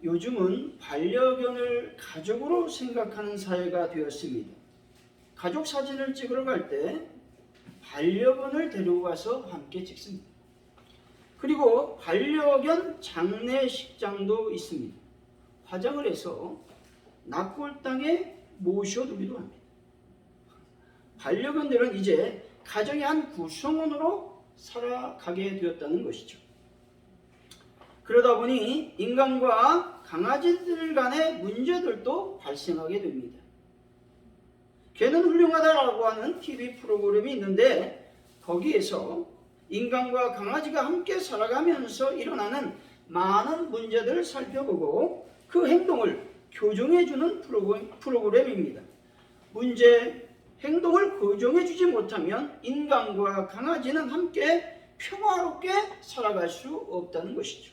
요즘은 반려견을 가족으로 생각하는 사회가 되었습니다. 가족 사진을 찍으러 갈 때 반려견을 데리고 가서 함께 찍습니다. 그리고 반려견 장례식장도 있습니다. 화장을 해서 낙골당에 모셔두기도 합니다. 반려견들은 이제 가정의 한 구성원으로 살아가게 되었다는 것이죠. 그러다 보니 인간과 강아지들 간의 문제들도 발생하게 됩니다. 개는 훌륭하다라고 하는 TV 프로그램이 있는데 거기에서 인간과 강아지가 함께 살아가면서 일어나는 많은 문제들을 살펴보고 그 행동을 교정해주는 프로그램입니다. 행동을 교정해주지 못하면 인간과 강아지는 함께 평화롭게 살아갈 수 없다는 것이죠.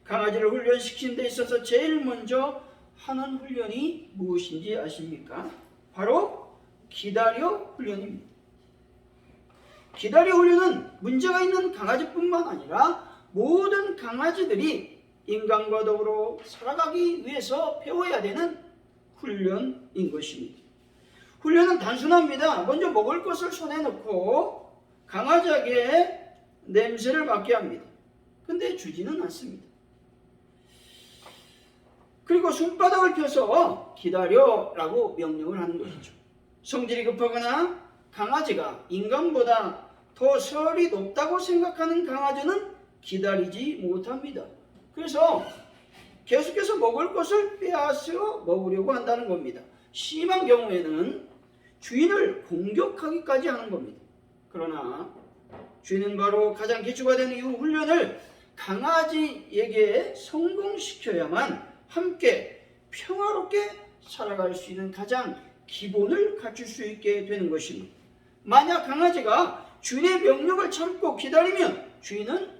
강아지를 훈련시키는 데 있어서 제일 먼저 하는 훈련이 무엇인지 아십니까? 바로 기다려 훈련입니다. 기다려 훈련은 문제가 있는 강아지뿐만 아니라 모든 강아지들이 인간과 더불어 살아가기 위해서 배워야 되는 훈련인 것입니다. 훈련은 단순합니다. 먼저 먹을 것을 손에 넣고 강아지에게 냄새를 맡게 합니다. 근데 주지는 않습니다. 그리고 손바닥을 펴서 기다려라고 명령을 하는 것이죠. 성질이 급하거나 강아지가 인간보다 더 서열이 높다고 생각하는 강아지는 기다리지 못합니다. 그래서 계속해서 먹을 것을 빼앗어 먹으려고 한다는 겁니다. 심한 경우에는 주인을 공격하기까지 하는 겁니다. 그러나 주인은 바로 가장 기초가 되는 이 훈련을 강아지에게 성공시켜야만 함께 평화롭게 살아갈 수 있는 가장 기본을 갖출 수 있게 되는 것입니다. 만약 강아지가 주인의 명령을 참고 기다리면 주인은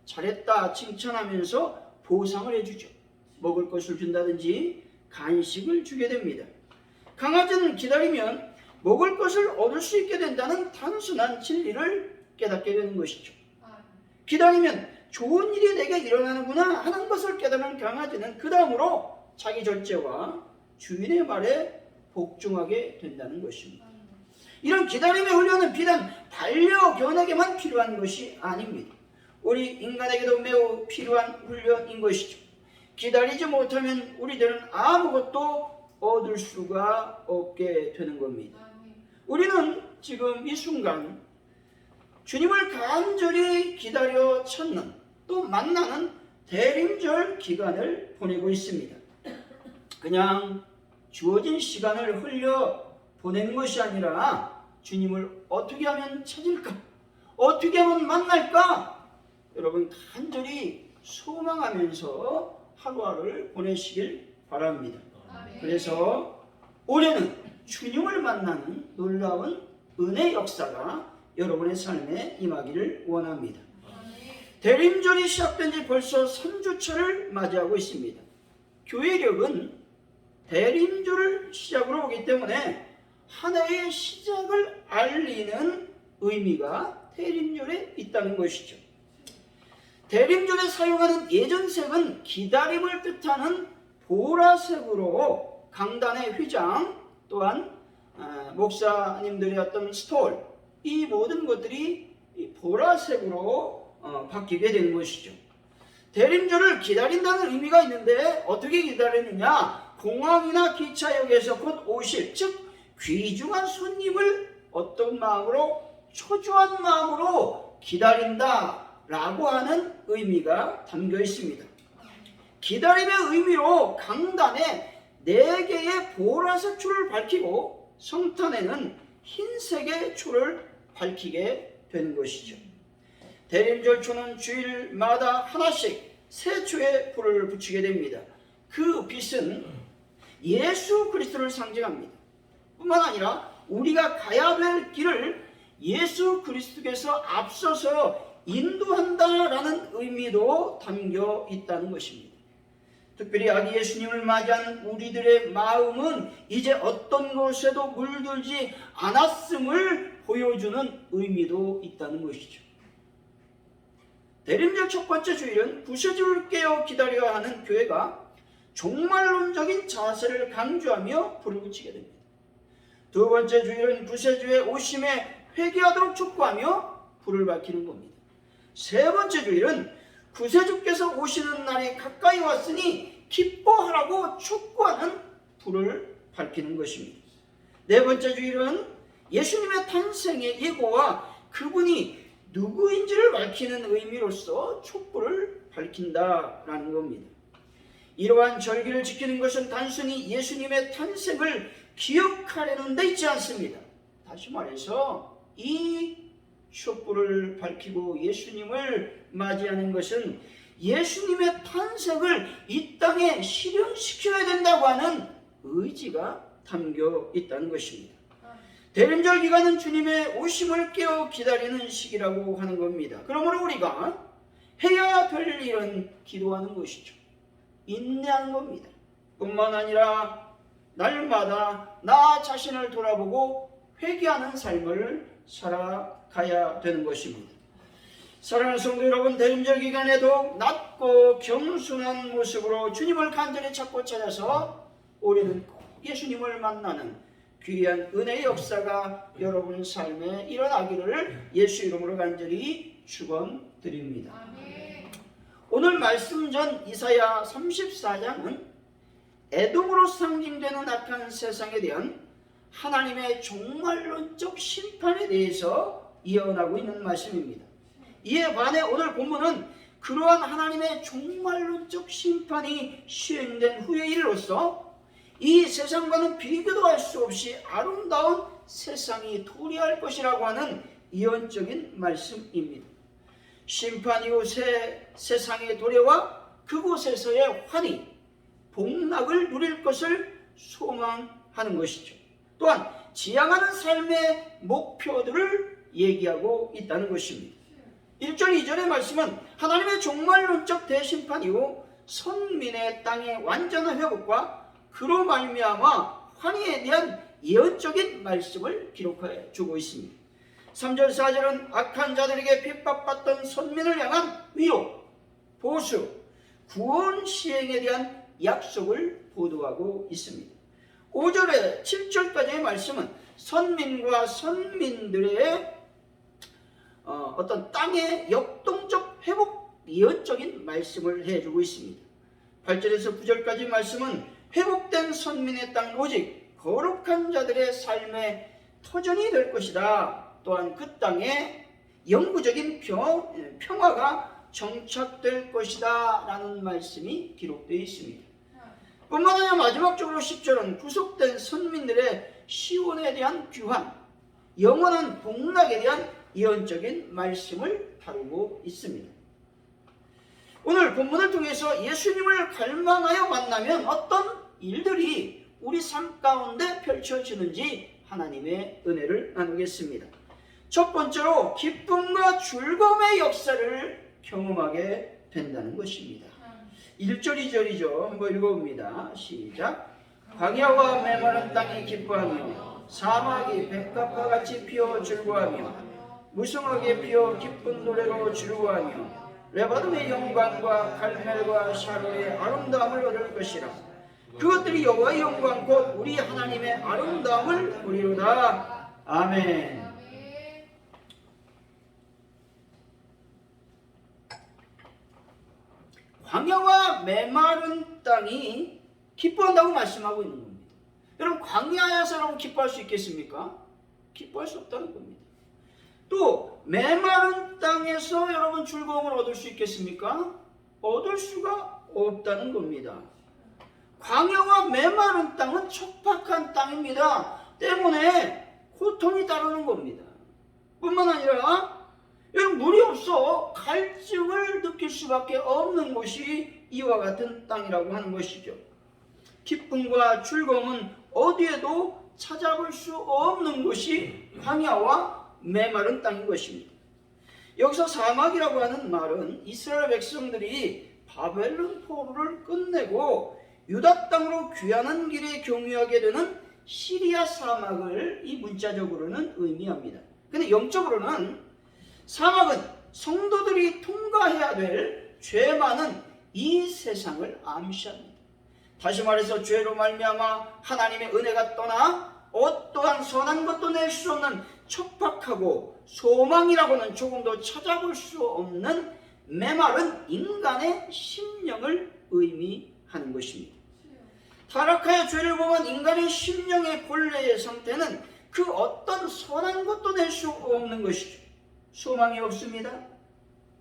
잘했다 칭찬하면서 보상을 해주죠. 먹을 것을 준다든지 간식을 주게 됩니다. 강아지는 기다리면 먹을 것을 얻을 수 있게 된다는 단순한 진리를 깨닫게 되는 것이죠. 기다리면 좋은 일이 내게 일어나는구나 하는 것을 깨달은 강아지는 그 다음으로 자기 절제와 주인의 말에 복종하게 된다는 것입니다. 이런 기다림의 훈련은 비단 반려견에게만 필요한 것이 아닙니다. 우리 인간에게도 매우 필요한 훈련인 것이죠. 기다리지 못하면 우리들은 아무것도 얻을 수가 없게 되는 겁니다. 우리는 지금 이 순간 주님을 간절히 기다려 찾는 또 만나는 대림절 기간을 보내고 있습니다. 그냥 주어진 시간을 흘려 보내는 것이 아니라 주님을 어떻게 하면 찾을까? 어떻게 하면 만날까? 여러분 간절히 소망하면서 하루하루를 보내시길 바랍니다. 그래서 올해는 주님을 만나는 놀라운 은혜 역사가 여러분의 삶에 임하기를 원합니다. 대림절이 시작된 지 벌써 3주차를 맞이하고 있습니다. 교회력은 대림절을 시작으로 오기 때문에 한 해의 시작을 알리는 의미가 대림절에 있다는 것이죠. 대림절에 사용하는 예전색은 기다림을 뜻하는 보라색으로 강단의 휘장 또한 목사님들의 어떤 스톨 이 모든 것들이 보라색으로 바뀌게 되는 것이죠. 대림절을 기다린다는 의미가 있는데 어떻게 기다리느냐? 공항이나 기차역에서 곧 오실 즉 귀중한 손님을 어떤 마음으로 초조한 마음으로 기다린다라고 하는 의미가 담겨 있습니다. 기다림의 의미로 강단에 4개의 보라색 초를 밝히고 성탄에는 흰색의 초를 밝히게 되는 것이죠. 대림절 초는 주일마다 하나씩 3초의 불을 붙이게 됩니다. 그 빛은 예수 그리스도를 상징합니다. 뿐만 아니라 우리가 가야 될 길을 예수 그리스도께서 앞서서 인도한다라는 의미도 담겨 있다는 것입니다. 특별히 아기 예수님을 맞이한 우리들의 마음은 이제 어떤 것에도 물들지 않았음을 보여주는 의미도 있다는 것이죠. 대림절 첫 번째 주일은 부서질을 깨어 기다려야 하는 교회가 종말론적인 자세를 강조하며 불을 붙이게 됩니다. 두 번째 주일은 구세주의 오심에 회개하도록 촉구하며 불을 밝히는 겁니다. 세 번째 주일은 구세주께서 오시는 날이 가까이 왔으니 기뻐하라고 촉구하는 불을 밝히는 것입니다. 네 번째 주일은 예수님의 탄생의 예고와 그분이 누구인지를 밝히는 의미로서 촛불을 밝힌다라는 겁니다. 이러한 절기를 지키는 것은 단순히 예수님의 탄생을 기억하려는 데 있지 않습니다. 다시 말해서 이 촛불을 밝히고 예수님을 맞이하는 것은 예수님의 탄생을 이 땅에 실현시켜야 된다고 하는 의지가 담겨 있다는 것입니다. 대림절 기간은 주님의 오심을 깨어 기다리는 시기라고 하는 겁니다. 그러므로 우리가 해야 될 일은 기도하는 것이죠. 인내하는 겁니다. 뿐만 아니라 날마다 나 자신을 돌아보고 회개하는 삶을 살아가야 되는 것입니다. 사랑하는 성도 여러분, 대림절 기간에도 낮고 겸손한 모습으로 주님을 간절히 찾고 찾아서 올해는 꼭 예수님을 만나는 귀한 은혜의 역사가 여러분 삶에 일어나기를 예수 이름으로 간절히 축원드립니다. 오늘 말씀 전 이사야 34장은 애동으로 상징되는 악한 세상에 대한 하나님의 종말론적 심판에 대해서 예언하고 있는 말씀입니다. 이에 반해 오늘 본문은 그러한 하나님의 종말론적 심판이 시행된 후의 일로서 이 세상과는 비교도 할 수 없이 아름다운 세상이 도래할 것이라고 하는 예언적인 말씀입니다. 심판 이후 새 세상의 도래와 그곳에서의 환희, 복락을 누릴 것을 소망하는 것이죠. 또한 지향하는 삶의 목표들을 얘기하고 있다는 것입니다. 1절 2절의 말씀은 하나님의 종말론적 대심판 이후 선민의 땅의 완전한 회복과 그로 말미암아 환희에 대한 예언적인 말씀을 기록해 주고 있습니다. 3절 4절은 악한 자들에게 핍박받던 선민을 향한 위로, 보수, 구원 시행에 대한 약속을 보도하고 있습니다. 5절에 7절까지의 말씀은 선민과 선민들의 어떤 땅의 역동적 회복 예언적인 말씀을 해주고 있습니다. 8절에서 9절까지 말씀은 회복된 선민의 땅 오직 거룩한 자들의 삶의 터전이 될 것이다. 또한 그 땅에 영구적인 평화가 정착될 것이다 라는 말씀이 기록되어 있습니다. 뿐만 아니라 마지막적으로 10절은 구속된 선민들의 시온에 대한 귀환, 영원한 복락에 대한 예언적인 말씀을 다루고 있습니다. 오늘 본문을 통해서 예수님을 갈망하여 만나면 어떤 일들이 우리 삶 가운데 펼쳐지는지 하나님의 은혜를 나누겠습니다. 첫 번째로 기쁨과 즐거움의 역사를 경험하게 된다는 것입니다. 1절 2절이죠. 한번 읽어봅니다. 시작. 광야와 메마른 땅이 기뻐하며 사막이 백합과 같이 피어 즐거워하며 무성하게 피어 기쁜 노래로 즐거워하며 레바논의 영광과 갈멜과 샤론의 아름다움을 얻을 것이라. 그것들이 여호와의 영광 곧 우리 하나님의 아름다움을 보리로다. 아멘. 광야와 메마른 땅이 기뻐한다고 말씀하고 있는 겁니다. 여러분, 광야에서 여러분 기뻐할 수 있겠습니까? 기뻐할 수 없다는 겁니다. 또 메마른 땅에서 여러분 즐거움을 얻을 수 있겠습니까? 얻을 수가 없다는 겁니다. 광야와 메마른 땅은 척박한 땅입니다. 때문에 고통이 따르는 겁니다. 뿐만 아니라 여러분, 물이 없어 갈증을 느낄 수밖에 없는 곳이 이와 같은 땅이라고 하는 것이죠. 기쁨과 즐거움은 어디에도 찾아볼 수 없는 곳이 광야와 메마른 땅인 것입니다. 여기서 사막이라고 하는 말은 이스라엘 백성들이 바벨론 포로를 끝내고 유다 땅으로 귀환하는 길에 경유하게 되는 시리아 사막을 이 문자적으로는 의미합니다. 근데 영적으로는 사막은 성도들이 통과해야 될 죄 많은 이 세상을 암시합니다. 다시 말해서 죄로 말미암아 하나님의 은혜가 떠나 어떠한 선한 것도 낼 수 없는 척박하고 소망이라고는 조금도 찾아볼 수 없는 메마른 인간의 심령을 의미하는 것입니다. 타락하여 죄를 범한 인간의 심령의 본래의 상태는 그 어떤 선한 것도 낼 수 없는 것이죠. 소망이 없습니다.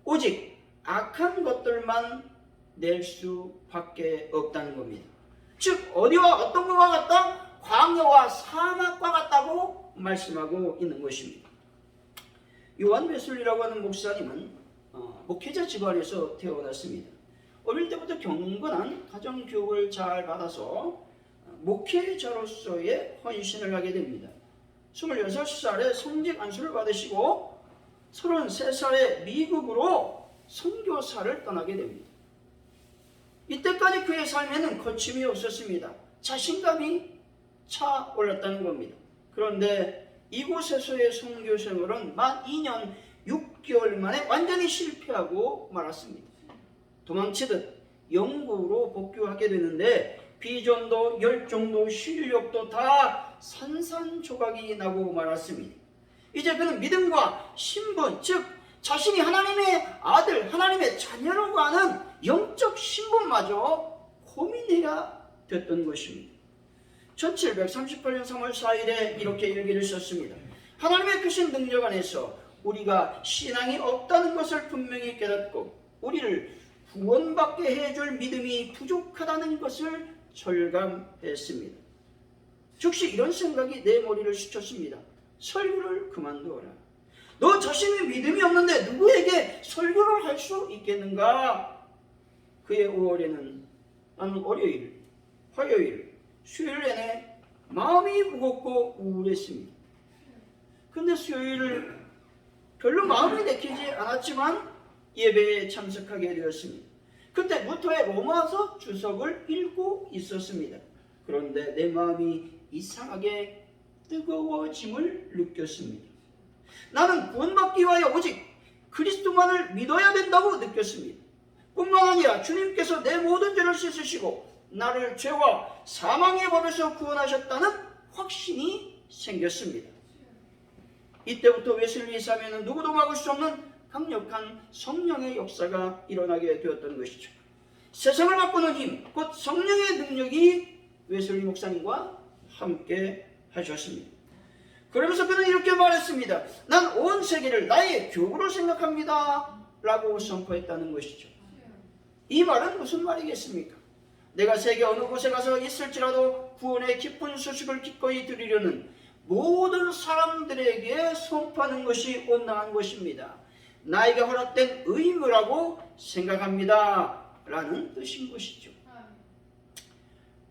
오직 악한 것들만 낼 수밖에 없다는 겁니다. 즉 어디와 어떤 것과 같다? 광야와 사막과 같다고 말씀하고 있는 것입니다. 요한 웨슬리라고 하는 목사님은 목회자 집안에서 태어났습니다. 어릴 때부터 경건한 가정교육을 잘 받아서 목회자로서의 헌신을 하게 됩니다. 26살에 성직 안수를 받으시고 33살에 미국으로 선교사를 떠나게 됩니다. 이때까지 그의 삶에는 거침이 없었습니다. 자신감이 차올랐다는 겁니다. 그런데 이곳에서의 선교 생활은 만 2년 6개월 만에 완전히 실패하고 말았습니다. 도망치듯 영국으로 복귀하게 되는데 비전도 열정도 실력도 다 산산조각이 나고 말았습니다. 이제 그는 믿음과 신분, 즉 자신이 하나님의 아들, 하나님의 자녀라고 하는 영적 신분마저 고민해야 됐던 것입니다. 1738년 3월 4일에 이렇게 일기를 썼습니다. 하나님의 크신 능력 안에서 우리가 신앙이 없다는 것을 분명히 깨닫고 우리를 구원받게 해줄 믿음이 부족하다는 것을 절감했습니다. 즉시 이런 생각이 내 머리를 스쳤습니다. 설교를 그만두어라. 너 자신이 믿음이 없는데 누구에게 설교를 할 수 있겠는가? 그의 5월에는 나는 월요일, 화요일, 수요일 내내 마음이 무겁고 우울했습니다. 근데 수요일을 별로 마음이 내키지 않았지만 예배에 참석하게 되었습니다. 그때 무토의 로마서 주석을 읽고 있었습니다. 그런데 내 마음이 이상하게 뜨거워짐을 느꼈습니다. 나는 구원받기 위하여 오직 그리스도만을 믿어야 된다고 느꼈습니다. 뿐만 아니라 주님께서 내 모든 죄를 씻으시고 나를 죄와 사망의 법에서 구원하셨다는 확신이 생겼습니다. 이때부터 웨슬리 사면은 누구도 막을 수 없는 강력한 성령의 역사가 일어나게 되었던 것이죠. 세상을 바꾸는 힘, 곧 성령의 능력이 웨슬리 목사님과 함께 하셨습니다. 그러면서 그는 이렇게 말했습니다. 난 온 세계를 나의 교구로 생각합니다 라고 선포했다는 것이죠. 이 말은 무슨 말이겠습니까? 내가 세계 어느 곳에 가서 있을지라도 구원의 기쁜 소식을 기꺼이 들으려는 모든 사람들에게 선포하는 것이 온당한 것입니다. 나에게 허락된 의무라고 생각합니다 라는 뜻인 것이죠.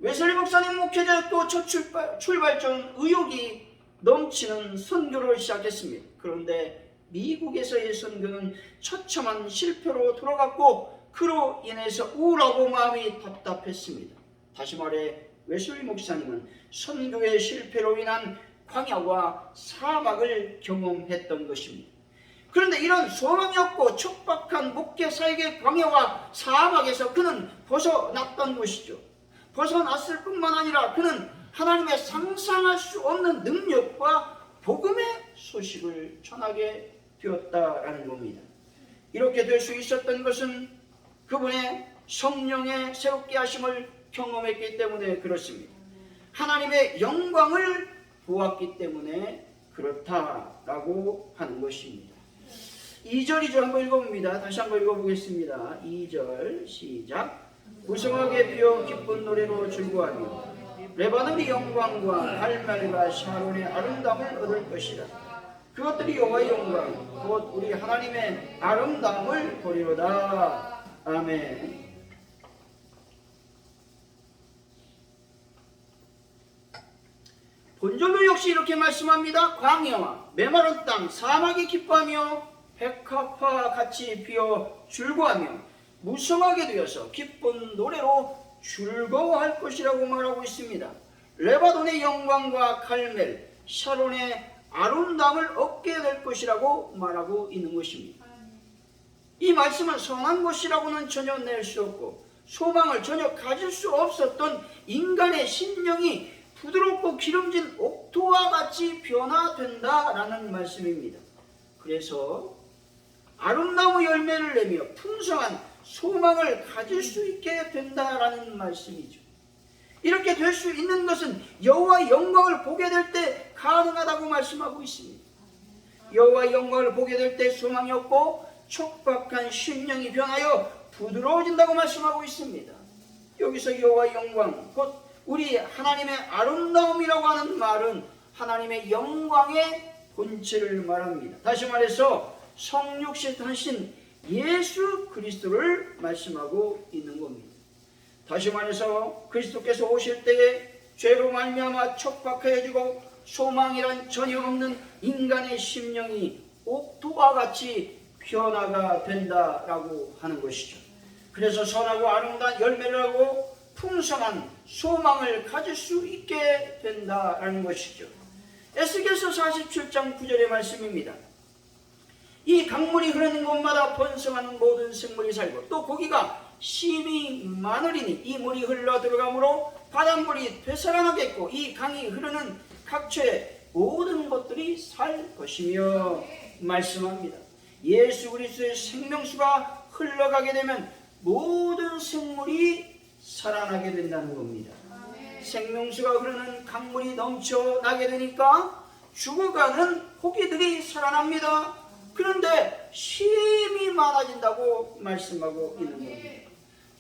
웨슬리 목사님 목회자였고 첫 출발 전 의욕이 넘치는 선교를 시작했습니다. 그런데 미국에서의 선교는 처참한 실패로 돌아갔고 그로 인해서 우울하고 마음이 답답했습니다. 다시 말해 웨슬리 목사님은 선교의 실패로 인한 광야와 사막을 경험했던 것입니다. 그런데 이런 소망이 없고 촉박한 목회 사역의 광야와 사막에서 그는 벗어났던 것이죠. 벗어났을 뿐만 아니라 그는 하나님의 상상할 수 없는 능력과 복음의 소식을 전하게 되었다라는 겁니다. 이렇게 될 수 있었던 것은 그분의 성령의 새롭게 하심을 경험했기 때문에 그렇습니다. 하나님의 영광을 보았기 때문에 그렇다라고 하는 것입니다. 2절이죠. 한번 읽어봅니다. 다시 한번 읽어보겠습니다. 2절 시작. 무성하게 피어 기쁜 노래로 즐거워하며 레바논의 영광과 갈멜과 샤론의 아름다움을 얻을 것이라. 그것들이 여호와의 영광 곧 우리 하나님의 아름다움을 보리로다. 아멘. 본절도 역시 이렇게 말씀합니다. 광야와 메마른 땅 사막이 기뻐하며 백합화 같이 피어 즐거워하며 무성하게 되어서 기쁜 노래로 즐거워할 것이라고 말하고 있습니다. 레바논의 영광과 갈멜, 샤론의 아름다움을 얻게 될 것이라고 말하고 있는 것입니다. 이 말씀은 선한 것이라고는 전혀 낼 수 없고 소망을 전혀 가질 수 없었던 인간의 심령이 부드럽고 기름진 옥토와 같이 변화된다라는 말씀입니다. 그래서 아름다운 열매를 내며 풍성한 소망을 가질 수 있게 된다라는 말씀이죠. 이렇게 될 수 있는 것은 여호와의 영광을 보게 될 때 가능하다고 말씀하고 있습니다. 여호와의 영광을 보게 될 때 소망이 없고 촉박한 심령이 변하여 부드러워진다고 말씀하고 있습니다. 여기서 여호와의 영광, 곧 우리 하나님의 아름다움이라고 하는 말은 하나님의 영광의 본체를 말합니다. 다시 말해서 성육신 하신 예수 그리스도를 말씀하고 있는 겁니다. 다시 말해서 그리스도께서 오실 때에 죄로 말미암아 촉박해지고 소망이란 전혀 없는 인간의 심령이 옥토와 같이 변화가 된다라고 하는 것이죠. 그래서 선하고 아름다운 열매를 하고 풍성한 소망을 가질 수 있게 된다라는 것이죠. 에스겔서 47장 9절의 말씀입니다. 이 강물이 흐르는 곳마다 번성하는 모든 생물이 살고 또 고기가 심히 많으리니 이 물이 흘러 들어가므로 바닷물이 되살아나겠고 이 강이 흐르는 각처의 모든 것들이 살 것이며 말씀합니다. 예수 그리스도의 생명수가 흘러가게 되면 모든 생물이 살아나게 된다는 겁니다. 생명수가 흐르는 강물이 넘쳐나게 되니까 죽어가는 고기들이 살아납니다. 그런데 힘이 많아진다고 말씀하고 있는 겁니다.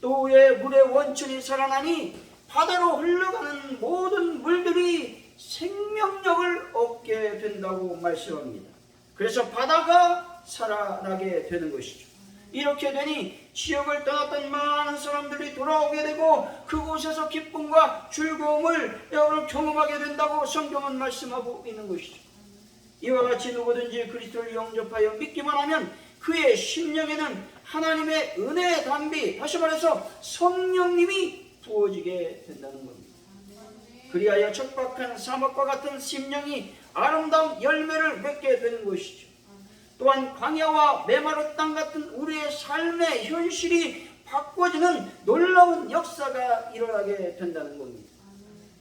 또 왜 물의 원천이 살아나니 바다로 흘러가는 모든 물들이 생명력을 얻게 된다고 말씀합니다. 그래서 바다가 살아나게 되는 것이죠. 이렇게 되니 지역을 떠났던 많은 사람들이 돌아오게 되고 그곳에서 기쁨과 즐거움을 경험하게 된다고 성경은 말씀하고 있는 것이죠. 이와 같이 누구든지 그리스도를 영접하여 믿기만 하면 그의 심령에는 하나님의 은혜의 담비, 다시 말해서 성령님이 부어지게 된다는 겁니다. 그리하여 척박한 사막과 같은 심령이 아름다운 열매를 맺게 되는 것이죠. 또한 광야와 메마른 땅 같은 우리의 삶의 현실이 바꿔지는 놀라운 역사가 일어나게 된다는 겁니다.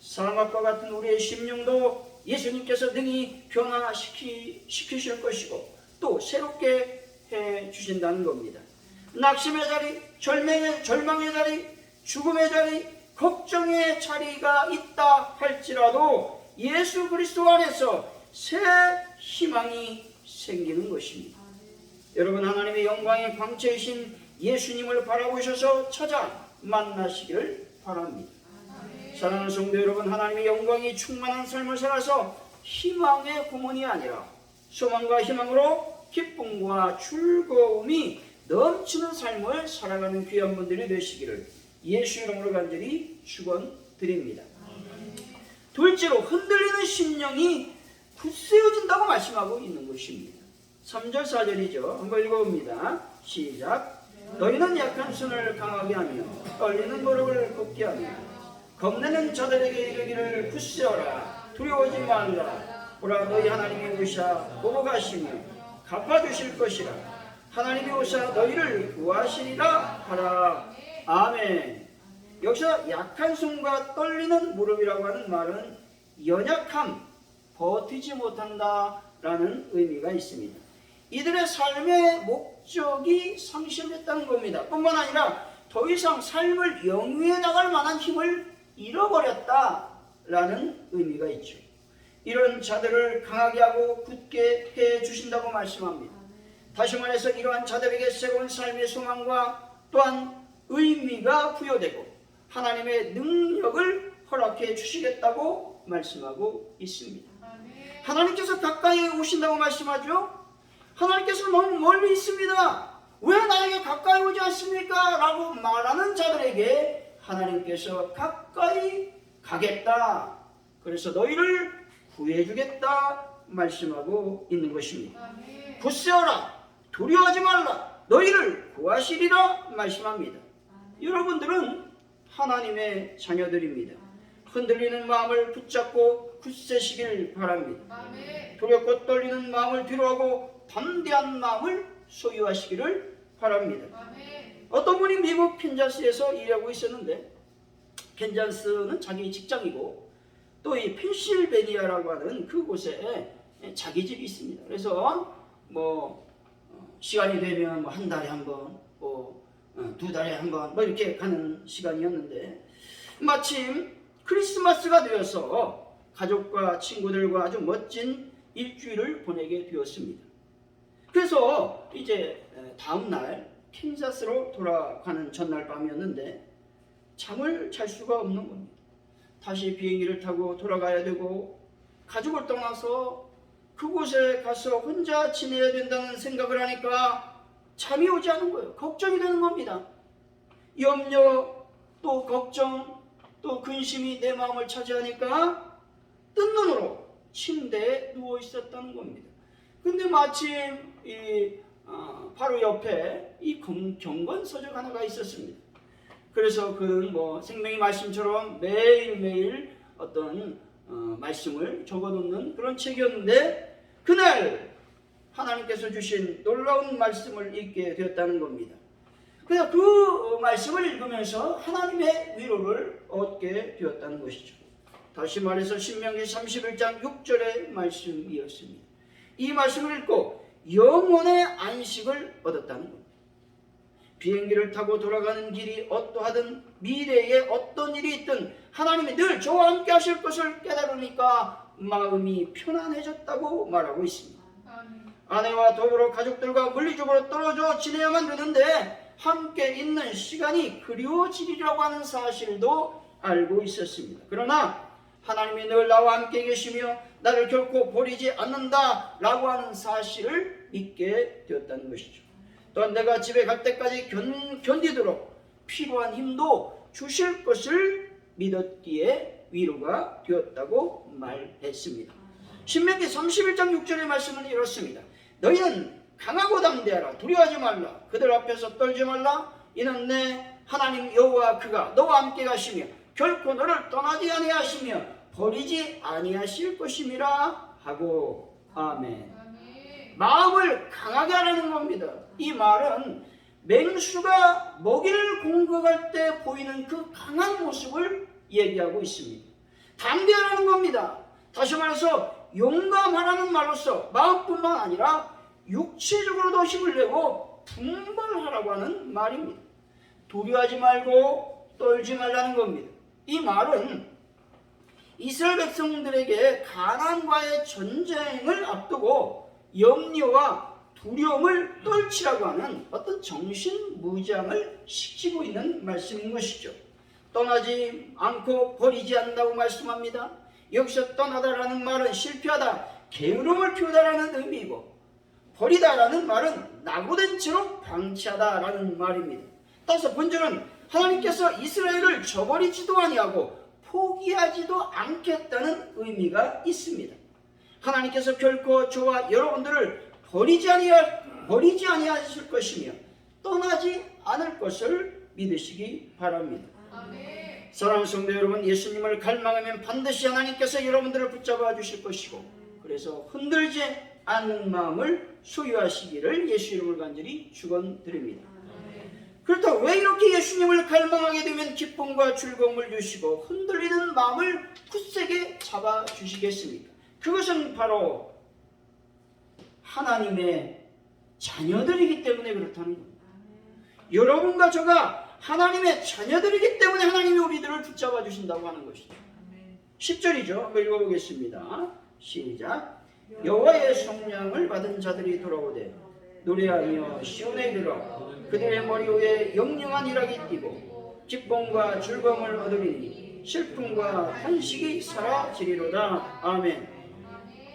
사막과 같은 우리의 심령도 예수님께서 능히 변화시키실 것이고 또 새롭게 해주신다는 겁니다. 낙심의 자리, 절망의 자리, 죽음의 자리, 걱정의 자리가 있다 할지라도 예수 그리스도 안에서 새 희망이 생기는 것입니다. 여러분, 하나님의 영광의 광채이신 예수님을 바라보셔서 찾아 만나시기를 바랍니다. 사랑하는 성도 여러분, 하나님의 영광이 충만한 삶을 살아서 희망의 고문이 아니라 소망과 희망으로 기쁨과 즐거움이 넘치는 삶을 살아가는 귀한 분들이 되시기를 예수 이름으로 간절히 축원드립니다. 둘째로, 흔들리는 심령이 굳세어진다고 말씀하고 있는 것입니다. 3절 4절이죠. 한번 읽어봅니다. 시작. 너희는 약한 손을 강하게 하며 떨리는 무릎을 굳게 하며 겁내는 자들에게 이르기를 굳세어라, 두려워하지 말라. 보라, 너희 하나님이 오사 보고 가시며 갚아주실 것이라. 하나님이 오사 너희를 구하시리라 하라. 아멘. 여기서 약한 손과 떨리는 무릎이라고 하는 말은 연약함, 버티지 못한다라는 의미가 있습니다. 이들의 삶의 목적이 상실됐다는 겁니다. 뿐만 아니라 더 이상 삶을 영위해 나갈 만한 힘을 잃어버렸다라는 의미가 있죠. 이런 자들을 강하게 하고 굳게 해 주신다고 말씀합니다. 다시 말해서 이러한 자들에게 새로운 삶의 소망과 또한 의미가 부여되고 하나님의 능력을 허락해 주시겠다고 말씀하고 있습니다. 하나님께서 가까이 오신다고 말씀하죠. 하나님께서 너무 멀리 있습니다. 왜 나에게 가까이 오지 않습니까? 라고 말하는 자들에게 하나님께서 가까이 가겠다, 그래서 너희를 구해주겠다 말씀하고 있는 것입니다. 굳세어라, 두려워하지 말라, 너희를 구하시리라 말씀합니다. 여러분들은 하나님의 자녀들입니다. 흔들리는 마음을 붙잡고 굳세시길 바랍니다. 두렵고 떨리는 마음을 뒤로하고 담대한 마음을 소유하시기를 바랍니다. 어떤 분이 미국 캔자스에서 일하고 있었는데, 캔자스는 자기 직장이고 또 이 펜실베니아라고 하는 그곳에 자기 집이 있습니다. 그래서 시간이 되면 한 달에 한 번, 두 달에 한 번 이렇게 가는 시간이었는데, 마침 크리스마스가 되어서 가족과 친구들과 아주 멋진 일주일을 보내게 되었습니다. 그래서 이제 다음 날 캔자스로 돌아가는 전날 밤이었는데 잠을 잘 수가 없는 겁니다. 다시 비행기를 타고 돌아가야 되고 가족을 떠나서 그곳에 가서 혼자 지내야 된다는 생각을 하니까 잠이 오지 않은 거예요. 걱정이 되는 겁니다. 염려, 또 걱정, 또 근심이 내 마음을 차지하니까 뜬 눈으로 침대에 누워 있었다는 겁니다. 근데 마침 바로 옆에 이 경건서적 하나가 있었습니다. 그래서 그는 생명의 말씀처럼 매일매일 어떤 말씀을 적어놓는 그런 책이었는데, 그날 하나님께서 주신 놀라운 말씀을 읽게 되었다는 겁니다. 그래서 그 말씀을 읽으면서 하나님의 위로를 얻게 되었다는 것이죠. 다시 말해서 신명기 31장 6절의 말씀이었습니다. 이 말씀을 읽고 영혼의 안식을 얻었다는 겁니다. 비행기를 타고 돌아가는 길이 어떠하든 미래에 어떤 일이 있든 하나님이 늘 저와 함께 하실 것을 깨달으니까 마음이 편안해졌다고 말하고 있습니다. 아내와 더불어 가족들과 물리적으로 떨어져 지내야만 되는데 함께 있는 시간이 그리워지리라고 하는 사실도 알고 있었습니다. 그러나 하나님이 늘 나와 함께 계시며 나를 결코 버리지 않는다라고 하는 사실을 믿게 되었다는 것이죠. 또한 내가 집에 갈 때까지 견디도록 필요한 힘도 주실 것을 믿었기에 위로가 되었다고 말했습니다. 신명기 31장 6절의 말씀은 이렇습니다. 너희는 강하고 담대하라. 두려워하지 말라. 그들 앞에서 떨지 말라. 이는 내 하나님 여호와 그가 너와 함께 가시며 결코 너를 떠나지 아니하시며 버리지 아니하실 것임이라 하고. 아멘. 마음을 강하게 하라는 겁니다. 이 말은 맹수가 먹이를 공격할 때 보이는 그 강한 모습을 얘기하고 있습니다. 담대하라는 겁니다. 다시 말해서 용감하라는 말로서 마음뿐만 아니라 육체적으로도 힘을 내고 분발하라고 하는 말입니다. 두려워하지 말고 떨지 말라는 겁니다. 이 말은 이스라엘 백성들에게 가나안과의 전쟁을 앞두고 염려와 두려움을 떨치라고 하는 어떤 정신무장을 시키고 있는 말씀인 것이죠. 떠나지 않고 버리지 않는다고 말씀합니다. 여기서 떠나다라는 말은 실패하다, 게으름을 피우다라는 의미이고, 버리다라는 말은 낙오된 채로 방치하다라는 말입니다. 따라서 본질은 하나님께서 이스라엘을 저버리지도 아니하고 포기하지도 않겠다는 의미가 있습니다. 하나님께서 결코 저와 여러분들을 버리지 아니하실 것이며 떠나지 않을 것을 믿으시기 바랍니다. 아멘. 사랑하는 성도 여러분, 예수님을 갈망하면 반드시 하나님께서 여러분들을 붙잡아 주실 것이고, 그래서 흔들지 않는 마음을 소유하시기를 예수 이름을 간절히 축원드립니다. 그렇다고 왜 이렇게 예수님을 갈망하게 되면 기쁨과 즐거움을 주시고 흔들리는 마음을 굳세게 잡아주시겠습니까? 그것은 바로 하나님의 자녀들이기 때문에 그렇다는 겁니다. 여러분과 저가 하나님의 자녀들이기 때문에 하나님이 우리들을 붙잡아 주신다고 하는 것이죠. 10절이죠. 한번 읽어보겠습니다. 시작. 여호와의 성령을 받은 자들이 돌아오되 노래하며 시온에 이르러 그들의 머리 위에 영영한 일하기 띠고 기쁨과 즐거움을 얻으리니 슬픔과 탄식이 사라지리로다. 아멘.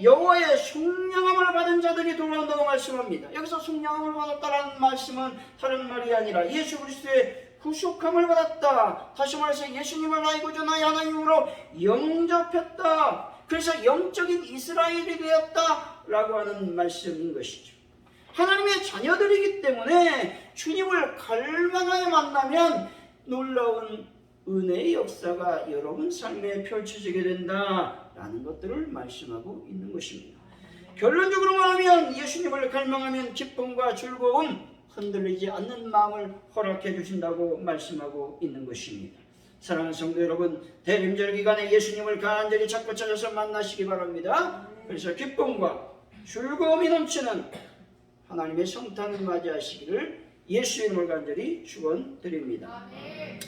여호와의 성령함을 받은 자들이 돌아온다고 말씀합니다. 여기서 성령함을 받았다라는 말씀은 다른 말이 아니라 예수 그리스도의 구속함을 받았다. 다시 말해서 예수님을 나의 구주 나의 하나님으로 영접했다. 그래서 영적인 이스라엘이 되었다라고 하는 말씀인 것이죠. 하나님의 자녀들이기 때문에 주님을 갈망하여 만나면 놀라운 은혜의 역사가 여러분 삶에 펼쳐지게 된다라는 것들을 말씀하고 있는 것입니다. 결론적으로 말하면 예수님을 갈망하면 기쁨과 즐거움, 흔들리지 않는 마음을 허락해 주신다고 말씀하고 있는 것입니다. 사랑하는 성도 여러분, 대림절 기간에 예수님을 간절히 찾고 찾아서 만나시기 바랍니다. 그래서 기쁨과 즐거움이 넘치는 하나님의 성탄을 맞이하시기를 예수 이름을 간절히 축원드립니다.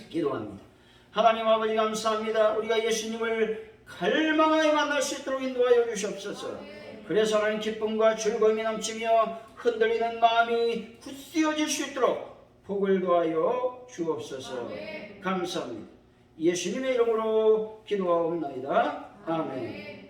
기도합니다. 하나님 아버지 감사합니다. 우리가 예수님을 갈망하여 만날 수 있도록 인도하여 주시옵소서. 그래서 하나님 기쁨과 즐거움이 넘치며 흔들리는 마음이 굳세어질 수 있도록 복을 도하여 주옵소서. 감사합니다. 예수님의 이름으로 기도하옵나이다. 아멘.